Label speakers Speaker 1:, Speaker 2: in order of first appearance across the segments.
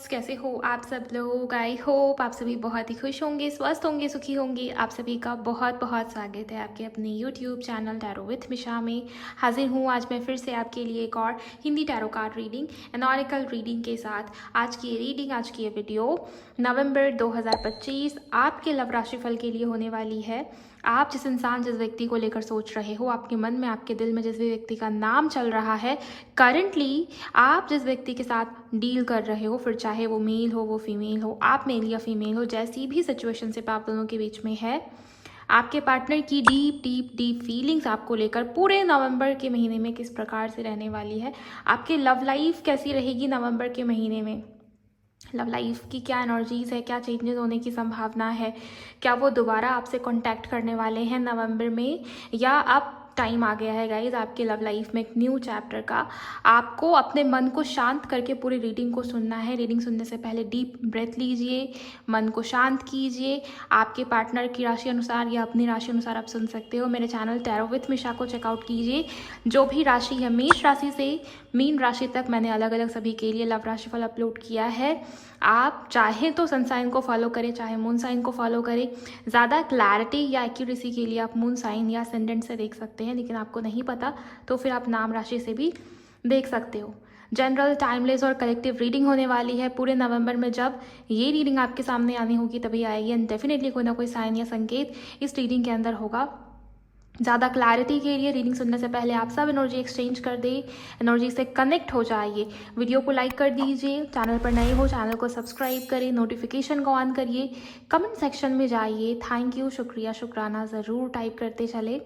Speaker 1: Viewers, कैसे हो आप सब लोग। आई होप आप सभी बहुत ही खुश होंगे, स्वस्थ होंगे, सुखी होंगे। आप सभी का बहुत बहुत स्वागत है आपके अपने यूट्यूब चैनल टैरो विथ मिशा में। हाजिर हूँ आज मैं फिर से आपके लिए एक और Hindi tarot card reading and oracle reading के साथ। आज की ये रीडिंग, आज की ये वीडियो नवंबर 2025 आपके लव राशिफल के लिए होने वाली है। आप जिस इंसान, जिस व्यक्ति को लेकर सोच रहे हो, आपके मन में, आपके दिल में जिस भी व्यक्ति का नाम चल रहा है, करंटली आप जिस व्यक्ति के साथ डील कर रहे हो, फिर चाहे वो मेल हो, वो फीमेल हो, आप मेल या फीमेल हो, जैसी भी सिचुएशनशिप आप दोनों के बीच में है, आपके पार्टनर की डीप डीप डीप फीलिंग्स आपको लेकर पूरे नवंबर के महीने में किस प्रकार से रहने वाली है। आपकी लव लाइफ कैसी रहेगी नवंबर के महीने में, लव लाइफ की क्या एनर्जीज है, क्या चेंजेस होने की संभावना है, क्या वो दोबारा आपसे कांटेक्ट करने वाले हैं नवंबर में, या अब टाइम आ गया है गाइज आपके लव लाइफ में एक न्यू चैप्टर का। आपको अपने मन को शांत करके पूरी रीडिंग को सुनना है। रीडिंग सुनने से पहले डीप ब्रेथ लीजिए, मन को शांत कीजिए। आपके पार्टनर की राशि अनुसार या अपनी राशि अनुसार आप सुन सकते हो। मेरे चैनल टैरो विथ मिशा को चेकआउट कीजिए। जो भी राशि है, मेष राशि से मीन राशि तक, मैंने अलग अलग सभी के लिए लव राशिफल अपलोड किया है। आप चाहे तो सन साइन को फॉलो करें, चाहे मून साइन को फॉलो करें। ज़्यादा क्लैरिटी या एक्यूरेसी के लिए आप मून साइन या असेंडेंट से देख सकते हैं, लेकिन आपको नहीं पता तो फिर आप नाम राशि से भी देख सकते हो। जनरल, टाइमलेस और कलेक्टिव रीडिंग होने वाली है पूरे नवंबर में। जब ये रीडिंग आपके सामने आनी होगी तभी आएगी, एंड डेफिनेटली कोई ना कोई साइन या संकेत इस रीडिंग के अंदर होगा। ज़्यादा क्लैरिटी के लिए रीडिंग सुनने से पहले आप सब एनर्जी एक्सचेंज कर दें, एनर्जी से कनेक्ट हो जाइए। वीडियो को लाइक कर दीजिए, चैनल पर नए हो चैनल को सब्सक्राइब करें, नोटिफिकेशन को ऑन करिए, कमेंट सेक्शन में जाइए, थैंक यू, शुक्रिया, शुक्राना ज़रूर टाइप करते चले।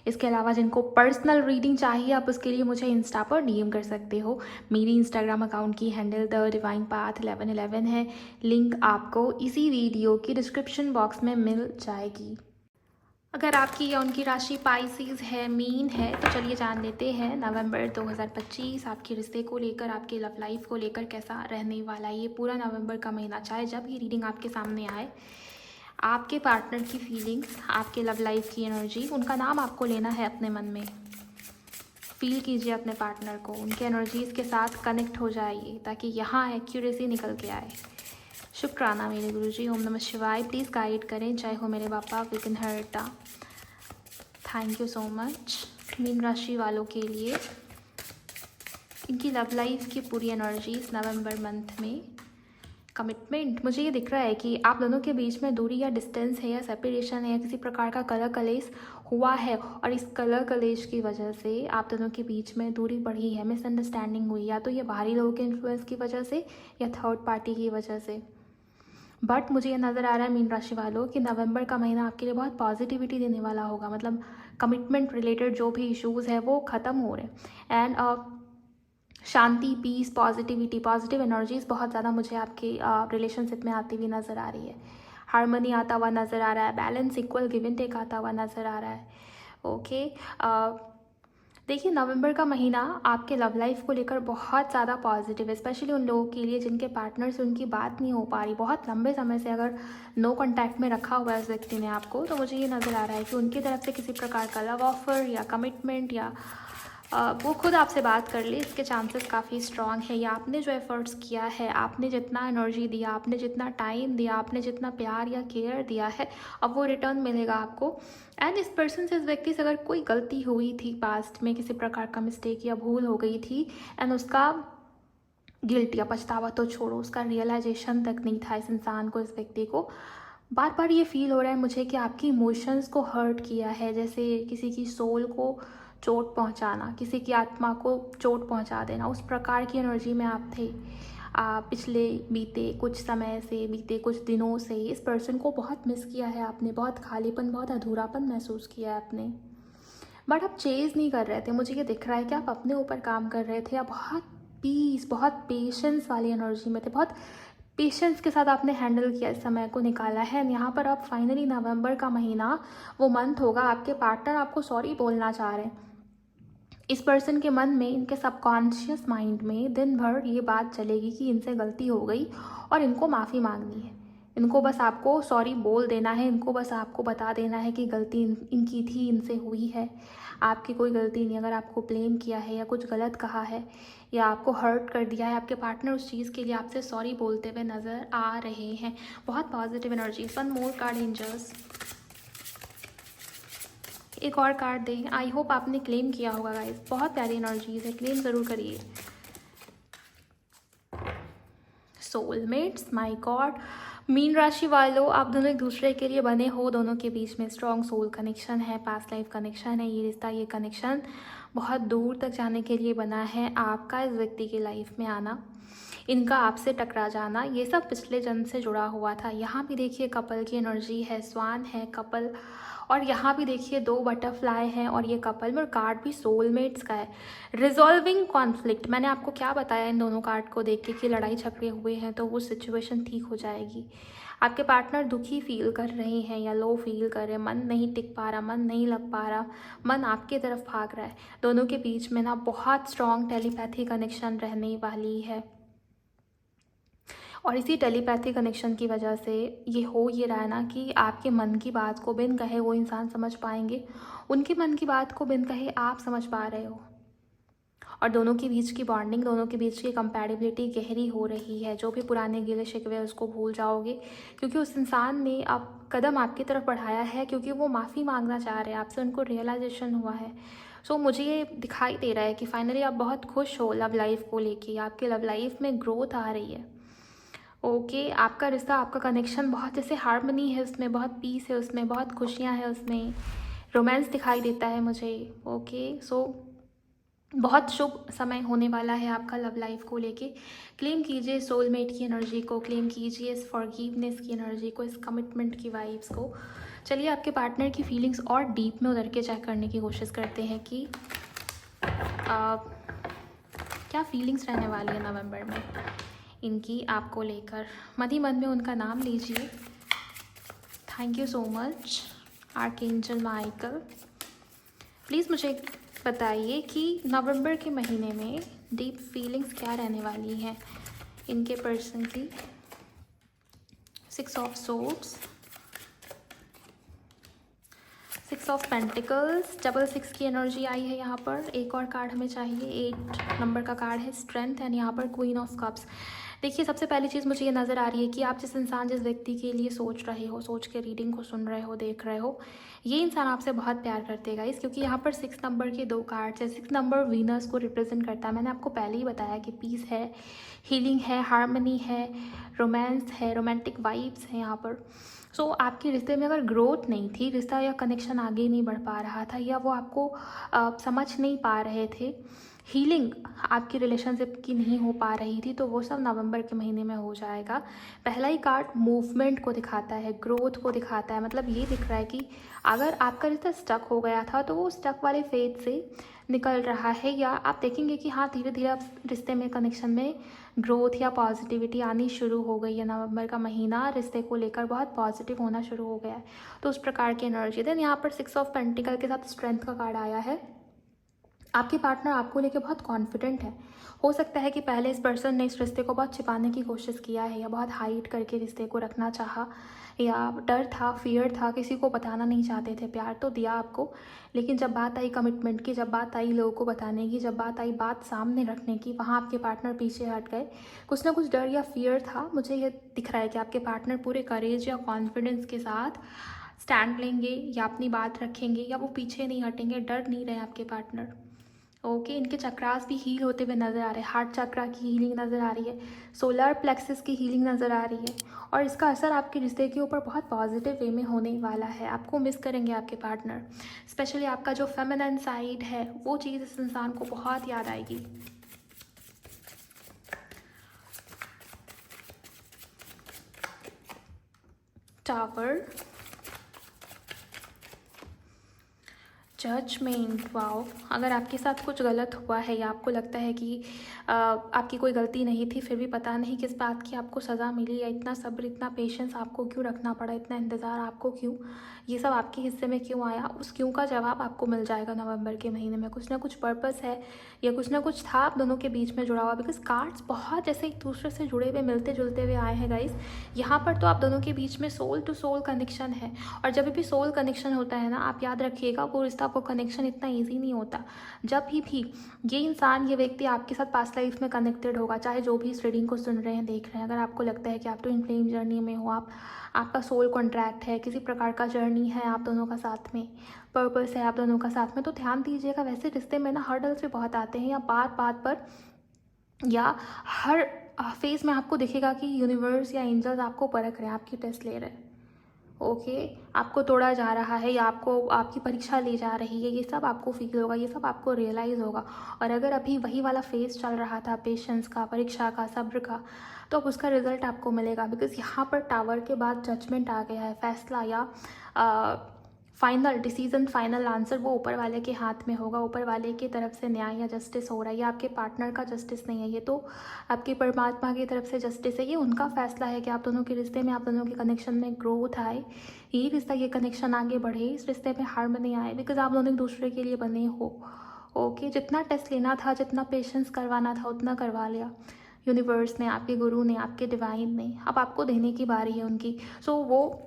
Speaker 1: इसके अलावा जिनको पर्सनल रीडिंग चाहिए, आप उसके लिए मुझे इंस्टा पर डीएम कर सकते हो। मेरी इंस्टाग्राम अकाउंट की हैंडल द डिवाइन पाथ 1111 है। लिंक आपको इसी वीडियो की डिस्क्रिप्शन बॉक्स में मिल जाएगी। अगर आपकी या उनकी राशि पाइसिस है, मीन है, तो चलिए जान लेते हैं नवंबर 2025 आपके रिश्ते को लेकर, आपके लव लाइफ को लेकर कैसा रहने वाला है ये पूरा नवंबर का महीना। चाहे जब ये रीडिंग आपके सामने आए, आपके पार्टनर की फीलिंग्स, आपके लव लाइफ की एनर्जी, उनका नाम आपको लेना है अपने मन में। फील कीजिए अपने पार्टनर को, उनके एनर्जीज के साथ कनेक्ट हो जाइए ताकि यहाँ एक्यूरेसी निकल के आए। शुक्राना मेरे गुरुजी, ओम नमः शिवाय। प्लीज़ गाइड करें, जय हो मेरे बापा विघ्नहर्ता। Thank you so much. Mean राशि वालों के लिए इनकी लव लाइफ की पूरी एनर्जीज नवंबर मंथ में। कमिटमेंट, मुझे ये दिख रहा है कि आप दोनों के बीच में दूरी या डिस्टेंस है, या सेपरेशन है, या किसी प्रकार का कलह कलेश हुआ है, और इस कलह कलेश की वजह से आप दोनों के बीच में दूरी बढ़ी है, मिसअंडरस्टैंडिंग हुई, या तो ये बाहरी लोगों के इन्फ्लुएंस की वजह से या थर्ड पार्टी की वजह से। बट मुझे ये नज़र आ रहा है मीन राशि वालों कि नवंबर का महीना आपके लिए बहुत पॉजिटिविटी देने वाला होगा। मतलब कमिटमेंट रिलेटेड जो भी इश्यूज़ है वो ख़त्म हो रहे हैं, एंड शांति, पीस, पॉजिटिविटी, पॉजिटिव एनर्जीज बहुत ज़्यादा मुझे आपके रिलेशनशिप में आती हुई नज़र आ रही है। हार्मनी आता हुआ नज़र आ रहा है, balance, equal give and take आता हुआ नज़र आ रहा है। ओके, देखिए नवंबर का महीना आपके लव लाइफ को लेकर बहुत ज़्यादा पॉजिटिव है, स्पेशली उन लोगों के लिए जिनके पार्टनर से उनकी बात नहीं हो पा रही। बहुत लंबे समय से अगर नो कांटेक्ट में रखा हुआ है उस व्यक्ति ने आपको, तो मुझे ये नज़र आ रहा है कि उनकी तरफ से किसी प्रकार का लव ऑफर या कमिटमेंट, या वो खुद आपसे बात कर ले, इसके चांसेस काफ़ी स्ट्रांग है। या आपने जो एफर्ट्स किया है, आपने जितना एनर्जी दिया, आपने जितना टाइम दिया, आपने जितना प्यार या केयर दिया है, अब वो रिटर्न मिलेगा आपको। एंड इस पर्सन से, इस व्यक्ति से अगर कोई गलती हुई थी पास्ट में, किसी प्रकार का मिस्टेक या भूल हो गई थी, एंड उसका गिल्ट या पछतावा तो छोड़ो, उसका रियलाइजेशन तक नहीं था इस इंसान को, इस व्यक्ति को। बार बार ये फील हो रहा है मुझे कि आपकी इमोशंस को हर्ट किया है, जैसे किसी की सोल को चोट पहुंचाना, किसी की आत्मा को चोट पहुंचा देना, उस प्रकार की एनर्जी में आप थे। पिछले बीते कुछ समय से, बीते कुछ दिनों से इस पर्सन को बहुत मिस किया है आपने, बहुत खालीपन, बहुत अधूरापन महसूस किया है आपने। बट आप चेज़ नहीं कर रहे थे, मुझे ये दिख रहा है कि आप अपने ऊपर काम कर रहे थे। आप बहुत पीस, बहुत पेशेंस वाली एनर्जी में थे, बहुत पेशेंस के साथ आपने हैंडल किया, इस समय को निकाला है। यहाँ पर अब फाइनली नवंबर का महीना वो मंथ होगा, आपके पार्टनर आपको सॉरी बोलना चाह रहे हैं। इस पर्सन के मन में, इनके सबकॉन्शियस माइंड में दिन भर ये बात चलेगी कि इनसे गलती हो गई और इनको माफ़ी मांगनी है। इनको बस आपको सॉरी बोल देना है, इनको बस आपको बता देना है कि गलती इनकी थी, इनसे हुई है, आपकी कोई गलती नहीं। अगर आपको ब्लेम किया है या कुछ गलत कहा है या आपको हर्ट कर दिया है, आपके पार्टनर उस चीज़ के लिए आपसे सॉरी बोलते हुए नज़र आ रहे हैं। बहुत positive energy. One more card angels, एक और कार्ड दें। आई होप आपने क्लेम किया होगा गाइस, बहुत प्यारी एनर्जीज है, क्लेम ज़रूर करिए। Soulmates, my God. मीन राशि वालों, आप दोनों एक दूसरे के लिए बने हो, दोनों के बीच में स्ट्रॉन्ग सोल कनेक्शन है, पास्ट लाइफ कनेक्शन है। ये रिश्ता, ये कनेक्शन बहुत दूर तक जाने के लिए बना है। आपका इस व्यक्ति की लाइफ में आना, इनका आपसे टकरा जाना, ये सब पिछले जन्म से जुड़ा हुआ था। यहाँ भी देखिए कपल की एनर्जी है, स्वान है कपल, और यहाँ भी देखिए 2 बटरफ्लाई हैं और ये कपल में, और कार्ड भी सोलमेट्स का है। रिजॉल्विंग कॉन्फ्लिक्ट, मैंने आपको क्या बताया इन दोनों कार्ड को देख के कि लड़ाई झगड़े हुए हैं तो वो सिचुएशन ठीक हो जाएगी। आपके पार्टनर दुखी फील कर रहे हैं या लो फील कर रहे हैं, मन नहीं टिक पा रहा, मन नहीं लग पा रहा, मन आपकी तरफ भाग रहा है। दोनों के बीच में ना बहुत स्ट्रॉन्ग टेलीपैथी कनेक्शन रहने वाली है, और इसी टेलीपैथी कनेक्शन की वजह से ये हो ये रहा है ना कि आपके मन की बात को बिन कहे वो इंसान समझ पाएंगे, उनके मन की बात को बिन कहे आप समझ पा रहे हो, और दोनों के बीच की बॉन्डिंग, दोनों के बीच की कंपैटिबिलिटी गहरी हो रही है। जो भी पुराने गिले शिकवे है उसको भूल जाओगे, क्योंकि उस इंसान ने अब कदम आपकी तरफ बढ़ाया है, क्योंकि वो माफ़ी मांगना चाह रहे हैं आपसे, उनको रियलाइजेशन हुआ है। सो मुझे ये दिखाई दे रहा है कि फाइनली आप बहुत खुश हो लव लाइफ को लेके, आपके लव लाइफ में ग्रोथ आ रही है। ओके, आपका रिश्ता, आपका कनेक्शन बहुत जैसे हार्मनी है उसमें, बहुत पीस है उसमें, बहुत खुशियाँ हैं उसमें, रोमांस दिखाई देता है मुझे। ओके, सो बहुत शुभ समय होने वाला है आपका लव लाइफ को लेके। क्लेम कीजिए सोलमेट की एनर्जी को, क्लेम कीजिए इस फॉरगिवनेस की एनर्जी को, इस कमिटमेंट की वाइब्स को। चलिए आपके पार्टनर की फीलिंग्स और डीप में उतर के चेक करने की कोशिश करते हैं कि क्या फीलिंग्स रहने वाली है नवंबर में इनकी आपको लेकर। मद ही मन में उनका नाम लीजिए। Thank you so much archangel Michael. Please मुझे बताइए कि नवंबर के महीने में डीप फीलिंग्स क्या रहने वाली हैं इनके पर्सन की। 6 of swords, 6 of pentacles, double 6 की एनर्जी आई है यहाँ पर। एक और कार्ड हमें चाहिए, 8 नंबर का कार्ड है स्ट्रेंथ, एंड यहाँ पर क्वीन ऑफ कप्स। देखिए सबसे पहली चीज़ मुझे ये नज़र आ रही है कि आप जिस इंसान, जिस व्यक्ति के लिए सोच रहे हो, सोच के रीडिंग को सुन रहे हो, देख रहे हो, ये इंसान आपसे बहुत प्यार करते गाइस, क्योंकि यहाँ पर 6 नंबर के 2 कार्ड्स है। 6 नंबर वीनस को रिप्रेजेंट करता है। मैंने आपको पहले ही बताया कि पीस है, हीलिंग है, हार्मनी है, रोमांस है, रोमांटिक वाइब्स हैं यहाँ पर। सो आपके रिश्ते में अगर ग्रोथ नहीं थी, रिश्ता या कनेक्शन आगे नहीं बढ़ पा रहा था, या वो आपको समझ नहीं पा रहे थे, हीलिंग आपकी रिलेशनशिप की नहीं हो पा रही थी, तो वो सब नवंबर के महीने में हो जाएगा। पहला ही कार्ड मूवमेंट को दिखाता है, ग्रोथ को दिखाता है। मतलब ये दिख रहा है कि अगर आपका रिश्ता स्टक हो गया था तो वो स्टक वाले फेज से निकल रहा है, या आप देखेंगे कि हाँ धीरे धीरे आप रिश्ते में, कनेक्शन में ग्रोथ या पॉजिटिविटी आनी शुरू हो गई है। नवंबर का महीना रिश्ते को लेकर बहुत पॉजिटिव होना शुरू हो गया है, तो उस प्रकार की एनर्जी। देन यहाँ पर 6 ऑफ पेंटिकल के साथ स्ट्रेंथ का कार्ड आया है। आपके पार्टनर आपको लेके बहुत कॉन्फिडेंट है। हो सकता है कि पहले इस पर्सन ने इस रिश्ते को बहुत छिपाने की कोशिश किया है, या बहुत हाइड करके रिश्ते को रखना चाहा, या डर था, फियर था, किसी को बताना नहीं चाहते थे। प्यार तो दिया आपको, लेकिन जब बात आई कमिटमेंट की, जब बात आई लोगों को बताने की, जब बात आई बात सामने रखने की, वहाँ आपके पार्टनर पीछे हट गए। कुछ ना कुछ डर या फियर था। मुझे ये दिख रहा है कि आपके पार्टनर पूरे करेज या कॉन्फिडेंस के साथ स्टैंड लेंगे, या अपनी बात रखेंगे, या वो पीछे नहीं हटेंगे, डर नहीं रहे आपके पार्टनर। ओके, इनके चक्रास भी हील होते हुए नज़र आ रहे हैं। हार्ट चक्रा की हीलिंग नज़र आ रही है, सोलर प्लेक्सस की हीलिंग नज़र आ रही है, और इसका असर आपके रिश्ते के ऊपर बहुत पॉजिटिव वे में होने वाला है। आपको मिस करेंगे आपके पार्टनर, स्पेशली आपका जो फेमिनिन साइड है, वो चीज़ इस इंसान को बहुत याद आएगी। Tower, judgement, wow. अगर आपके साथ कुछ गलत हुआ है, या आपको लगता है कि आपकी कोई गलती नहीं थी, फिर भी पता नहीं किस बात की आपको सज़ा मिली, या इतना सब्र, इतना पेशेंस आपको क्यों रखना पड़ा, इतना इंतज़ार आपको क्यों, ये सब आपके हिस्से में क्यों आया, उस क्यों का जवाब आपको मिल जाएगा नवंबर के महीने में। कुछ ना कुछ पर्पस है या कुछ ना कुछ था आप दोनों के बीच में जुड़ा हुआ, बिकॉज कार्ड्स बहुत जैसे एक दूसरे से जुड़े हुए मिलते जुलते हुए आए हैं गाइस। यहाँ पर तो आप दोनों के बीच में सोल टू सोल कनेक्शन है, और जब भी सोल कनेक्शन होता है ना, आप याद रखिएगा वो रिश्ता वो कनेक्शन इतना ईजी नहीं होता। जब भी ये इंसान ये व्यक्ति आपके साथ पास्ट लाइफ में कनेक्टेड होगा, चाहे जो भी इस रीडिंग को सुन रहे हैं देख रहे हैं, अगर आपको लगता है कि आप तो इन फ्लेम जर्नी में हो, आपका सोल कॉन्ट्रैक्ट है, किसी प्रकार का जर्नी है आप दोनों का साथ में, पर्पस है आप दोनों का साथ में, तो ध्यान दीजिएगा। वैसे रिश्ते में ना हर्डल्स भी बहुत आते हैं, या बात बात पर या हर फेज में आपको दिखेगा कि यूनिवर्स या एंजल्स आपको परख रहे हैं, आपकी टेस्ट ले रहे हैं। ओके, आपको तोड़ा जा रहा है या आपको आपकी परीक्षा ली जा रही है, ये सब आपको फील होगा, ये सब आपको रियलाइज़ होगा। और अगर अभी वही वाला फेज चल रहा था पेशेंस का, परीक्षा का, सब्र का, तो अब उसका रिजल्ट आपको मिलेगा। बिकॉज यहाँ पर टावर के बाद जजमेंट आ गया है, फैसला या फाइनल डिसीजन, फाइनल आंसर वो ऊपर वाले के हाथ में होगा। ऊपर वाले की तरफ से न्याय या जस्टिस हो रहा है, ये आपके पार्टनर का जस्टिस नहीं है, ये तो आपकी परमात्मा की तरफ से जस्टिस है। ये उनका फैसला है कि आप दोनों के रिश्ते में, आप दोनों के कनेक्शन में ग्रोथ आए, ये रिश्ता, ये कनेक्शन आगे बढ़े, इस रिश्ते में हार्मनी आए, बिकॉज आप दोनों एक दूसरे के लिए बने हो। ओके, जितना टेस्ट लेना था, जितना पेशेंस करवाना था, उतना करवा लिया यूनिवर्स ने, आपके गुरु ने, आपके डिवाइन ने। अब आपको देने की बारी है उनकी। सो वो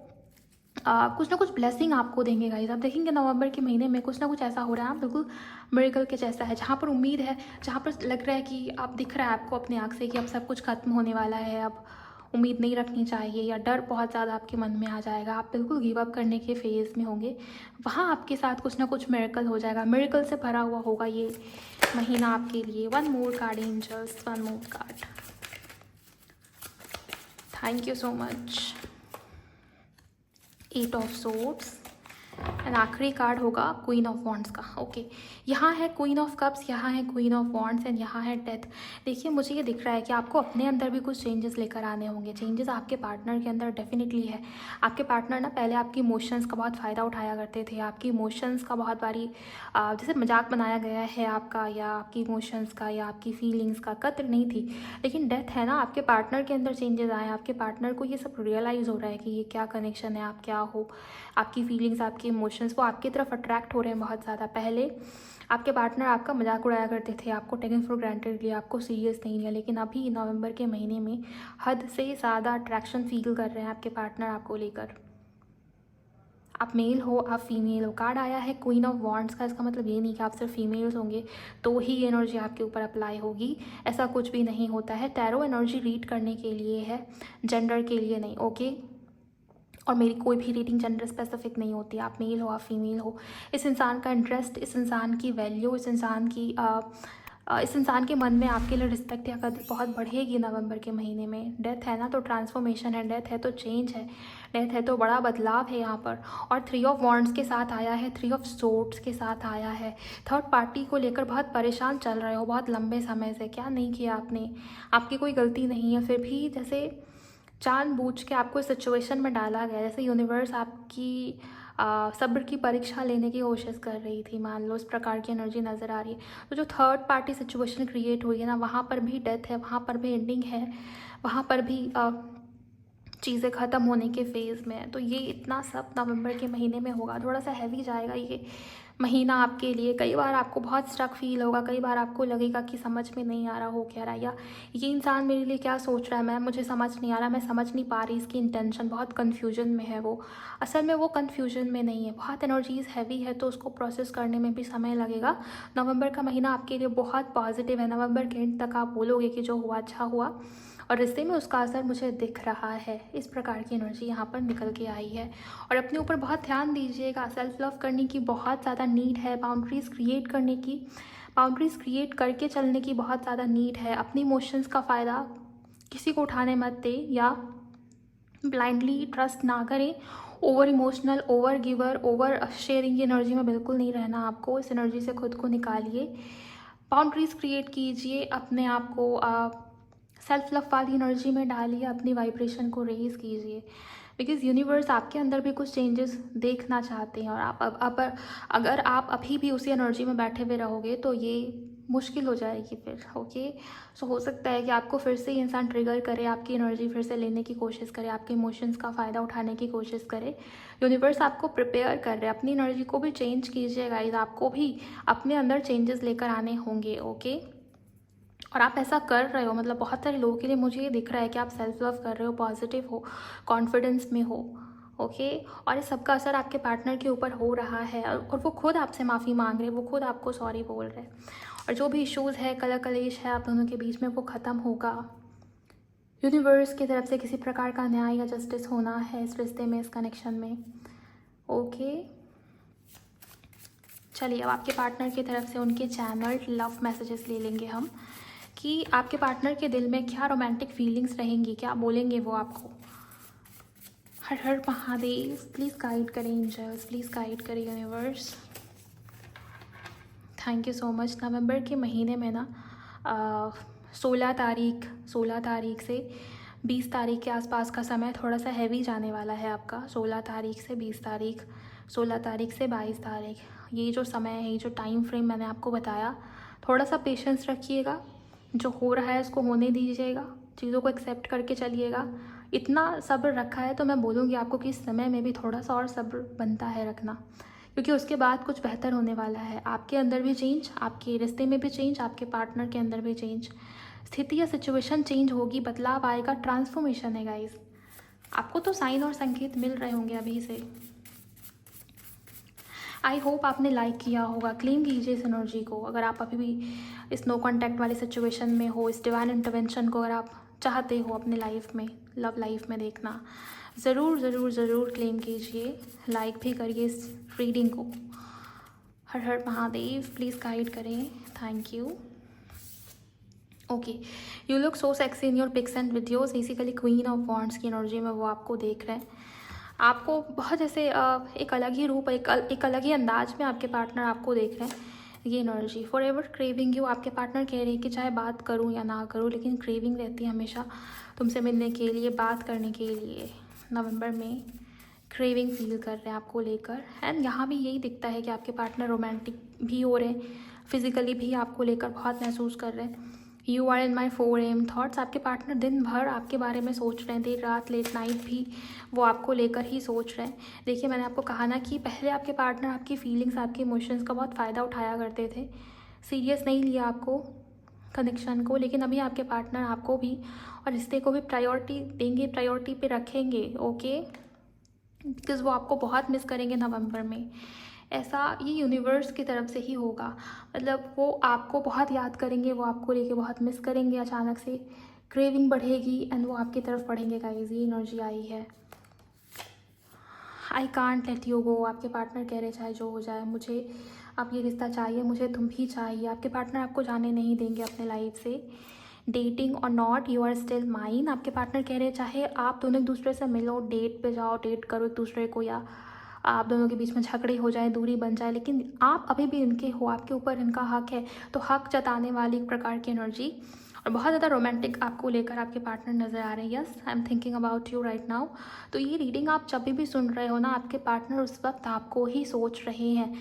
Speaker 1: कुछ ना कुछ ब्लेसिंग आपको देंगे गाइस। आप देखेंगे नवंबर के महीने में कुछ ना कुछ ऐसा हो रहा है, बिल्कुल मिरेकल के जैसा है, जहाँ पर उम्मीद है, जहाँ पर लग रहा है कि आप दिख रहा है आपको अपनी आँख से कि अब सब कुछ खत्म होने वाला है, अब उम्मीद नहीं रखनी चाहिए, या डर बहुत ज़्यादा आपके मन में आ जाएगा, आप बिल्कुल गिव अप करने के फेज़ में होंगे। वहाँ आपके साथ कुछ ना कुछ मिरेकल हो जाएगा, मिरेकल से भरा हुआ होगा ये महीना आपके लिए। One more card angels, one more card. Thank you so much. 8 of swords and आखिरी कार्ड होगा क्वीन ऑफ वॉन्ड्स का। ओके, यहाँ है क्वीन ऑफ कप्स, यहाँ है क्वीन ऑफ वॉन्ड्स एंड यहाँ है डेथ। देखिए, मुझे ये दिख रहा है कि आपको अपने अंदर भी कुछ चेंजेस लेकर आने होंगे। चेंजेस आपके पार्टनर के अंदर डेफिनेटली है। आपके पार्टनर ना पहले आपकी इमोशंस का बहुत फ़ायदा उठाया करते थे, आपकी इमोशंस का बहुत बारी जैसे मजाक बनाया गया है आपका, या आपकी इमोशंस का या आपकी फीलिंग्स का कद्र नहीं थी। लेकिन डेथ है ना, आपके पार्टनर के अंदर चेंजेस आए, आपके पार्टनर को ये सब रियलाइज़ हो रहा है कि ये क्या कनेक्शन है, आप क्या हो, आपकी फीलिंग्स, आपकी इमोशंस वो आपकी तरफ अट्रैक्ट हो रहे हैं बहुत ज़्यादा। पहले आपके पार्टनर आपका मजाक उड़ाया करते थे, आपको टेकन फॉर ग्रांटेड लिया, आपको सीरियस नहीं लिया, लेकिन अभी नवंबर के महीने में हद से ज़्यादा अट्रैक्शन फील कर रहे हैं आपके पार्टनर आपको लेकर। आप मेल हो, आप फीमेल हो। कार्ड आया है क्वीन ऑफ वॉन्ड्स का, इसका मतलब ये नहीं कि आप सिर्फ फीमेल्स होंगे तो ही एनर्जी आपके ऊपर अप्लाई होगी, ऐसा कुछ भी नहीं होता है। टैरो एनर्जी रीड करने के लिए है, जेंडर के लिए नहीं। ओके, और मेरी कोई भी रीडिंग जेंडर स्पेसिफिक नहीं होती, आप मेल हो, आप फीमेल हो। इस इंसान का इंटरेस्ट, इस इंसान की वैल्यू, इस इंसान के मन में आपके लिए रिस्पेक्ट या कदर बहुत बढ़ेगी नवंबर के महीने में। डेथ है ना, तो ट्रांसफॉर्मेशन है, डेथ है तो चेंज है, डेथ है तो बड़ा बदलाव है यहाँ पर। और 3 ऑफ वॉन्ड्स के साथ आया है, 3 ऑफ सोर्ड्स के साथ आया है। थर्ड पार्टी को लेकर बहुत परेशान चल रहे हो बहुत लंबे समय से, क्या नहीं किया आपने, आपकी कोई गलती नहीं है, फिर भी जैसे जानबूझ के आपको इस सिचुएशन में डाला गया, जैसे यूनिवर्स आपकी सब्र की परीक्षा लेने की कोशिश कर रही थी, मान लो इस प्रकार की एनर्जी नज़र आ रही है। तो जो थर्ड पार्टी सिचुएशन क्रिएट हुई है ना, वहाँ पर भी डेथ है, वहाँ पर भी एंडिंग है, वहाँ पर भी चीज़ें ख़त्म होने के फेज़ में है। तो ये इतना सब नवंबर के महीने में होगा, थोड़ा सा हैवी जाएगा ये महीना आपके लिए। कई बार आपको बहुत स्ट्रक फील होगा, कई बार आपको लगेगा कि समझ में नहीं आ रहा हो क्या रहा, या ये इंसान मेरे लिए क्या सोच रहा है, मैं मुझे समझ नहीं आ रहा, मैं समझ नहीं पा रही इसकी इंटेंशन, बहुत कन्फ्यूजन में है वो। असल में वो कन्फ्यूजन में नहीं है, बहुत एनर्जीज़ हैवी है, तो उसको प्रोसेस करने में भी समय लगेगा। नवंबर का महीना आपके लिए बहुत पॉजिटिव है। नवंबर के एंड तक आप बोलोगे कि जो हुआ अच्छा हुआ, और रिश्ते में उसका असर मुझे दिख रहा है। इस प्रकार की एनर्जी यहाँ पर निकल के आई है। और अपने ऊपर बहुत ध्यान दीजिएगा, सेल्फ लव करने की बहुत ज़्यादा नीड है, बाउंड्रीज़ क्रिएट करने की, बाउंड्रीज़ क्रिएट करके चलने की बहुत ज़्यादा नीड है। अपनी इमोशंस का फ़ायदा किसी को उठाने मत दें, या ब्लाइंडली ट्रस्ट ना करें। Over emotional, over giver, over sharing की एनर्जी में बिल्कुल नहीं रहना आपको। इस एनर्जी से खुद को निकालिए, बाउंड्रीज़ क्रिएट कीजिए, अपने आप को सेल्फ लव वाली एनर्जी में डालिए, अपनी वाइब्रेशन को रेज कीजिए। बिकॉज़ यूनिवर्स आपके अंदर भी कुछ चेंजेस देखना चाहते हैं, और आप अगर आप अभी भी उसी एनर्जी में बैठे हुए रहोगे तो ये मुश्किल हो जाएगी फिर। ओके, सो हो सकता है कि आपको फिर से ये इंसान ट्रिगर करे, आपकी एनर्जी फिर से लेने की कोशिश करे, आपके इमोशंस का फ़ायदा उठाने की कोशिश करे। यूनिवर्स आपको प्रिपेयर कर रहे हैं, अपनी एनर्जी को भी चेंज कीजिए गाइस, आपको भी अपने अंदर चेंजेस लेकर आने होंगे। ओके, और आप ऐसा कर रहे हो, मतलब बहुत सारे लोगों के लिए मुझे ये दिख रहा है कि आप सेल्फ लव कर रहे हो, पॉजिटिव हो, कॉन्फिडेंस में हो। ओके, और इस सब का असर आपके पार्टनर के ऊपर हो रहा है, और वो खुद आपसे माफ़ी मांग रहे हैं, वो खुद आपको सॉरी बोल रहे हैं। और जो भी इश्यूज़ है, कलह कलेश है आप दोनों के बीच में, वो ख़त्म होगा। यूनिवर्स की तरफ से किसी प्रकार का न्याय या जस्टिस होना है इस रिश्ते में, इस कनेक्शन में। ओके, चलिए अब आपके पार्टनर की तरफ से उनके चैनल लव मैसेजेस ले लेंगे हम, कि आपके पार्टनर के दिल में क्या रोमांटिक फीलिंग्स रहेंगी, क्या बोलेंगे वो आपको। हर हर महादेव, प्लीज़ गाइड करें एंजल्स, प्लीज़ गाइड करें universe. Thank you so much. नवंबर के महीने में ना 16 तारीख से 20 तारीख के आसपास का समय थोड़ा सा हैवी जाने वाला है आपका। 16 तारीख से 20 तारीख, 16 तारीख से 22 तारीख, ये जो समय है, ये जो टाइम फ्रेम मैंने आपको बताया, थोड़ा सा पेशेंस रखिएगा। जो हो रहा है उसको होने दीजिएगा, चीज़ों को एक्सेप्ट करके चलिएगा। इतना सब्र रखा है तो मैं बोलूँगी आपको कि इस समय में भी थोड़ा सा और सब्र बनता है रखना, क्योंकि उसके बाद कुछ बेहतर होने वाला है। आपके अंदर भी चेंज, आपके रिश्ते में भी चेंज, आपके पार्टनर के अंदर भी चेंज, स्थिति या सिचुएशन चेंज होगी, बदलाव आएगा, ट्रांसफॉर्मेशन है गाइस। आपको तो साइन और संकेत मिल रहे होंगे अभी से। आई होप आपने लाइक किया होगा। क्लेम कीजिए इस एनर्जी को। अगर आप अभी भी इस नो कॉन्टैक्ट वाली सिचुएशन में हो, इस डिवाइन इंटरवेंशन को अगर आप चाहते हो अपने लाइफ में, लव लाइफ में देखना, ज़रूर ज़रूर ज़रूर क्लेम कीजिए, लाइक भी करिए इस रीडिंग को। हर हर महादेव, प्लीज़ गाइड करें। Thank you. Okay, you look so sexy in your pics and videos. Basically queen of wands की एनर्जी में वो आपको देख रहे हैं। आपको बहुत ऐसे एक अलग ही रूप, एक अलग ही अंदाज में आपके पार्टनर आपको देख रहे हैं। ये energy for ever craving you, आपके पार्टनर कह रहे हैं कि चाहे बात करूं या ना करूं, लेकिन क्रेविंग रहती है हमेशा तुमसे मिलने के लिए, बात करने के लिए। नवंबर में क्रेविंग फील कर रहे हैं आपको लेकर। एंड यहाँ भी यही दिखता है कि आपके पार्टनर रोमांटिक भी हो रहे हैं, फिजिकली भी आपको लेकर बहुत महसूस कर रहे हैं। You are in my 4 AM thoughts, आपके पार्टनर दिन भर आपके बारे में सोच रहे हैं, देर रात, लेट नाइट भी वो आपको लेकर ही सोच रहे हैं। देखिए, मैंने आपको कहा ना कि पहले आपके पार्टनर आपकी फीलिंग्स, आपके इमोशंस का बहुत फ़ायदा उठाया करते थे, सीरियस नहीं लिया आपको, कनेक्शन को, लेकिन अभी आपके पार्टनर आपको भी और रिश्ते को भी प्रायोरिटी देंगे, प्रायोरिटी पे रखेंगे। ओके, बिकॉज़ वो आपको बहुत मिस करेंगे नवंबर में। ऐसा ये यूनिवर्स की तरफ से ही होगा, मतलब वो आपको बहुत याद करेंगे, वो आपको लेके बहुत मिस करेंगे। अचानक से क्रेविंग बढ़ेगी एंड वो आपकी तरफ बढ़ेंगे गाइस, ये एनर्जी आई है। I can't let you go, आपके पार्टनर कह रहे चाहे जो हो जाए, मुझे अब ये रिश्ता चाहिए, मुझे तुम भी चाहिए। आपके पार्टनर आपको जाने नहीं देंगे अपने लाइफ से। डेटिंग और not, you are still mine, आपके पार्टनर कह रहे हैं चाहे आप दोनों एक दूसरे से मिलो, डेट पे जाओ, डेट करो एक दूसरे को, या आप दोनों के बीच में झगड़े हो जाए, दूरी बन जाए, लेकिन आप अभी भी इनके हो, आपके ऊपर इनका हक है। तो हक जताने वाली एक प्रकार की एनर्जी, और बहुत ज़्यादा रोमांटिक आपको लेकर आपके पार्टनर नज़र आ रहे हैं। Yes, I am thinking about you right now. तो ये रीडिंग आप जब भी सुन रहे हो ना, आपके पार्टनर उस वक्त आपको ही सोच रहे हैं,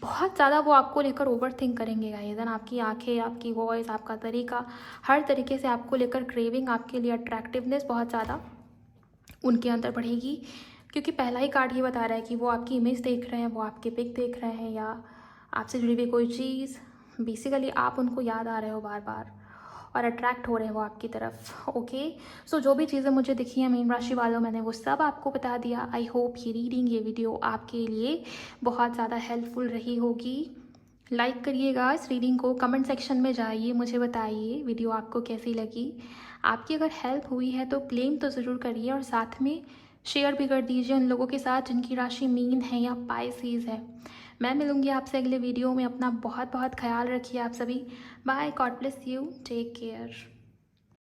Speaker 1: बहुत ज़्यादा वो आपको लेकर ओवर थिंक करेंगे गाइस। देन आपकी आंखें, आपकी वॉइस, आपका तरीका, हर तरीके से आपको लेकर क्रेविंग, आपके लिए अट्रैक्टिवनेस बहुत ज़्यादा उनके अंदर बढ़ेगी, क्योंकि पहला ही कार्ड ये बता रहा है कि वो आपकी इमेज देख रहे हैं, वो आपके पिक देख रहे हैं, या आपसे जुड़ी हुई कोई चीज़, बेसिकली आप उनको याद आ रहे हो बार बार और अट्रैक्ट हो रहे हो आपकी तरफ। ओके, सो जो भी चीज़ें मुझे दिखी हैं मीन राशि वालों, मैंने वो सब आपको बता दिया। आई होप ये रीडिंग, ये वीडियो आपके लिए बहुत ज़्यादा हेल्पफुल रही होगी। लाइक करिएगा इस रीडिंग को, कमेंट सेक्शन में जाइए, मुझे बताइए वीडियो आपको कैसी लगी। आपकी अगर हेल्प हुई है तो क्लेम तो ज़रूर करिए, और साथ में शेयर भी कर दीजिए उन लोगों के साथ जिनकी राशि मीन है या पाइसेस है। मैं मिलूंगी आपसे अगले वीडियो में। अपना बहुत बहुत ख्याल रखिए आप सभी। Bye, God bless you, take care.